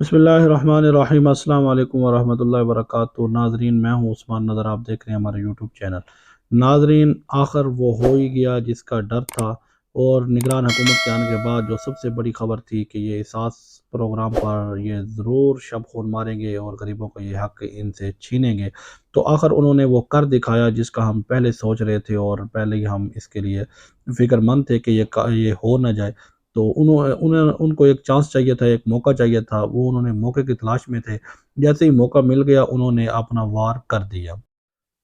बिस्मिल्लाहिर्रहमानिर्रहीम। अस्सलाम वालेकुम वरहमतुल्लाहि वबरकातुहू। नाजरीन, मैं हूँ उस्मान नदर, आप देख रहे हैं हमारा यूट्यूब चैनल। नाजरीन, आखिर वो हो ही गया जिसका डर था। और निगरान हुकूमत के आने के बाद जो सबसे बड़ी खबर थी कि ये एहसास प्रोग्राम पर ये ज़रूर शब खून मारेंगे और गरीबों का ये हक़ इनसे छीनेंगे, तो आखिर उन्होंने वो कर दिखाया जिसका हम पहले सोच रहे थे और पहले ही हम इसके लिए फ़िक्रमंद थे कि ये हो ना जाए। तो उनको एक चांस चाहिए था, एक मौका चाहिए था, वो उन्होंने मौके की तलाश में थे। जैसे ही मौका मिल गया उन्होंने अपना वार कर दिया।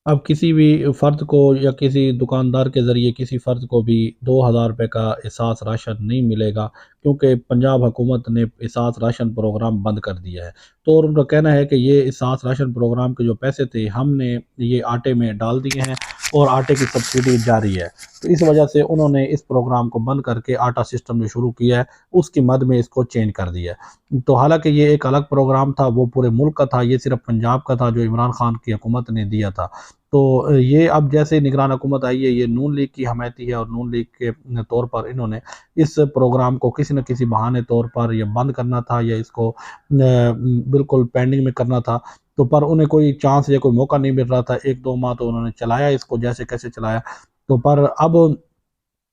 अब किसी भी फ़र्द को या किसी दुकानदार के ज़रिए किसी फ़र्द को भी 2000 रुपये का एहसास राशन नहीं मिलेगा, क्योंकि पंजाब हुकूमत ने एहसास राशन प्रोग्राम बंद कर दिया है। तो और उनका कहना है कि ये एहसास राशन प्रोग्राम के जो पैसे थे हमने ये आटे में डाल दिए हैं और आटे की सब्सिडी जारी है। तो इस वजह से उन्होंने इस प्रोग्राम को बंद करके आटा सिस्टम जो शुरू किया है उसकी मद में इसको चेंज कर दिया है। तो हालांकि ये एक अलग प्रोग्राम था, वो पूरे मुल्क का था, ये सिर्फ पंजाब का था जो इमरान खान की हुकूमत ने दिया था। तो ये अब जैसे निगरान हुकूमत आई है, ये नून लीग की हमायती है और नून लीग के तौर पर इन्होंने इस प्रोग्राम को किसी न किसी बहाने तौर पर या बंद करना था या इसको बिल्कुल पेंडिंग में करना था। तो पर उन्हें कोई चांस या कोई मौका नहीं मिल रहा था। 1-2 माह तो उन्होंने चलाया इसको जैसे कैसे चलाया। तो पर अब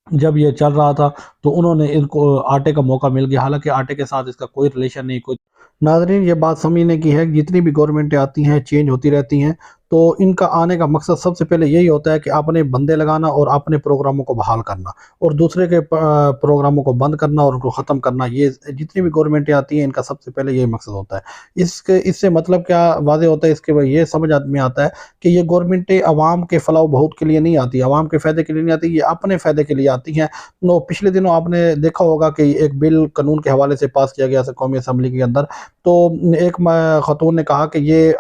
जब ये चल रहा था तो उन्होंने इनको आटे का मौका मिल गया, हालांकि आटे के साथ इसका कोई रिलेशन नहीं। कोई नाज़रीन, ये बात समझने की है कि जितनी भी गवर्नमेंटें आती हैं चेंज होती रहती हैं, तो इनका आने का मकसद सबसे पहले यही होता है कि अपने बंदे लगाना और अपने प्रोग्रामों को बहाल करना और दूसरे के प्रोग्रामों को बंद करना और उनको ख़त्म करना। ये जितनी भी गवर्नमेंटें आती हैं इनका सबसे पहले यही मकसद होता है। इससे मतलब क्या वाज़ेह होता है, इसके ये समझ में आता है कि ये गवर्नमेंटें आवाम के फलाह बहूत के लिए नहीं आती, आवाम के फ़ायदे के लिए नहीं आती, ये अपने फ़ायदे के लिए आती हैं। तो पिछले दिनों आपने देखा होगा कि एक बिल कानून के हवाले से पास किया गया था कौमी असम्बली के अंदर। तो एक ख़तून ने कहा कि ये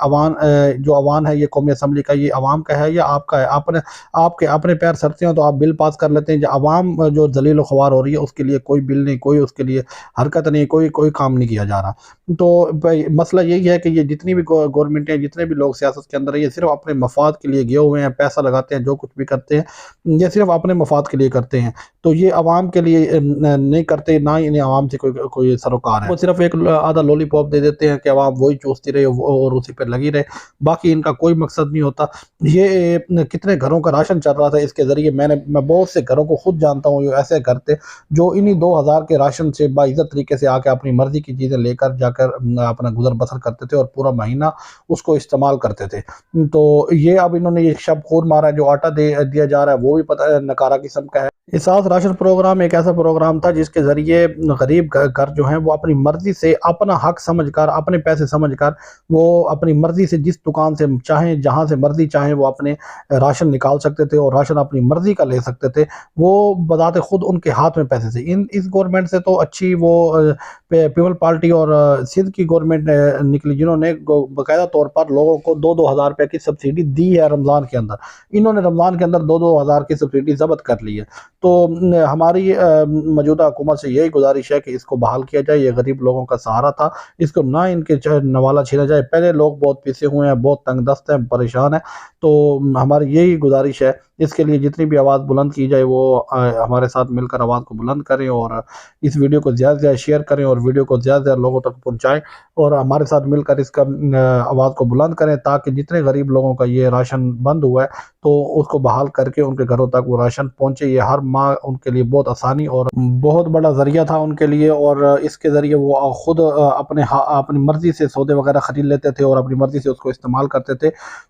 जो अवान है, ये कौमी असम्बली का, ये अवाम का है या आपका है? आपके अपने पैर सरते हो तो आप बिल पास कर लेते हैं। जो अवाम जो ज़लील व ख़वार हो रही है उसके लिए कोई बिल नहीं, कोई उसके लिए हरकत नहीं, कोई काम नहीं किया जा रहा। तो मसला यही है कि ये जितनी भी गवर्नमेंटें, जितने भी लोग सियासत के अंदर है, ये सिर्फ अपने मफाद के लिए गए हुए हैं, पैसा लगाते हैं, जो कुछ भी करते हैं ये सिर्फ अपने मफाद के लिए करते हैं। तो ये अवाम के लिए नहीं करते, ना ही इन्हें अवाम से कोई सरोकार है। वो सिर्फ एक आधा लॉलीपॉप दे देते हैं कि अवाम वही चूसती रहे और उसी पर लगी रहे, बाकी इनका कोई मकसद नहीं होता। ये कितने घरों का राशन चल रहा था इसके ज़रिए, मैं बहुत से घरों को खुद जानता हूँ, जो ऐसे घर थे जो इन्हीं 2000 के राशन से बाइज़्ज़त तरीके से आके अपनी मर्ज़ी की चीज़ें लेकर जाकर अपना गुज़र बसर करते थे और पूरा महीना उसको इस्तेमाल करते थे। तो ये अब इन्होंने ये शब खून मारा है, जो आटा दिया जा रहा है वो भी पता नकारा किस्म का है। एहसास राशन प्रोग्राम एक ऐसा प्रोग्राम था जिसके ज़रिए गरीब घर जो हैं वो अपनी मर्ज़ी से अपना हक समझकर, अपने पैसे समझकर वो अपनी मर्ज़ी से जिस दुकान से चाहें, जहाँ से मर्ज़ी चाहें वो अपने राशन निकाल सकते थे और राशन अपनी मर्ज़ी का ले सकते थे। वो बज़ाते खुद उनके हाथ में पैसे थे। इस गवर्नमेंट से तो अच्छी वो पीपल पार्टी और सिंध की गवर्नमेंट निकली, जिन्होंने बाकायदा तौर पर लोगों को 2-2 हज़ार रुपये की सब्सिडी दी है रमज़ान के अंदर। इन्होंने रमज़ान के अंदर 2-2 हज़ार की सब्सिडी ज़ब्त कर ली है। तो हमारी मौजूदा हुकूमत से यही गुजारिश है कि इसको बहाल किया जाए। ये गरीब लोगों का सहारा था, इसको ना इनके नवाला छीना जाए। पहले लोग बहुत पिसे हुए हैं, बहुत तंग दस्त हैं, परेशान हैं। तो हमारी यही गुजारिश है, इसके लिए जितनी भी आवाज़ बुलंद की जाए वो हमारे साथ मिलकर आवाज़ को बुलंद करें और इस वीडियो को ज़्यादा से ज़्यादा शेयर करें और वीडियो को ज़्यादा से ज़्यादा लोगों तक पहुँचाएँ और हमारे साथ मिलकर इसका आवाज़ को बुलंद करें, ताकि जितने गरीब लोगों का ये राशन बंद हुआ है तो उसको बहाल करके उनके घरों तक वो राशन पहुँचे। ये हर माह उनके लिए बहुत आसानी और बहुत बड़ा ज़रिया था उनके लिए, और इसके ज़रिए वो खुद अपनी मर्ज़ी से सौदे वगैरह ख़रीद लेते थे और अपनी मर्ज़ी से उसको इस्तेमाल करते थे।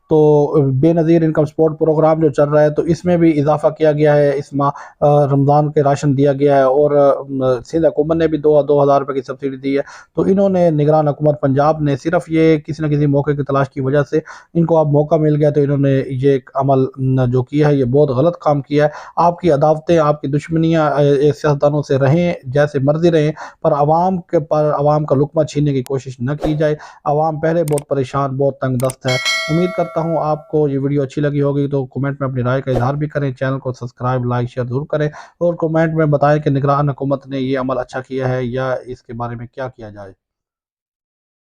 तो बेनज़ीर इनकम सपोर्ट प्रोग्राम जो चल रहा है, तो इसमें भी इजाफ़ा किया गया है। इस माह रमज़ान के राशन दिया गया है और सिंध हुकूमत ने भी 2-2 हज़ार रुपये की सब्सिडी दी है। तो इन्होंने निगरान हुकूमत पंजाब ने सिर्फ ये किसी न किसी मौके की तलाश की वजह से इनको अब मौका मिल गया, तो इन्होंने ये अमल जो किया है ये बहुत गलत काम किया है। आपकी अदावतें, आपकी दुश्मनियाँ सियासतदानों से रहें, जैसे मर्जी रहें, पर आवाम का लुक़मा छीनने की कोशिश न की जाए। आवाम पहले बहुत परेशान, बहुत तंग दस्त है। उम्मीद करता हूँ आपको ये वीडियो अच्छी लगी होगी, तो कमेंट में अपनी राय का इज़हार भी करें। चैनल को सब्सक्राइब, लाइक, शेयर ज़रूर करें और कमेंट में बताएं कि निगरान हुकूमत ने ये अमल अच्छा किया है या इसके बारे में क्या किया जाए।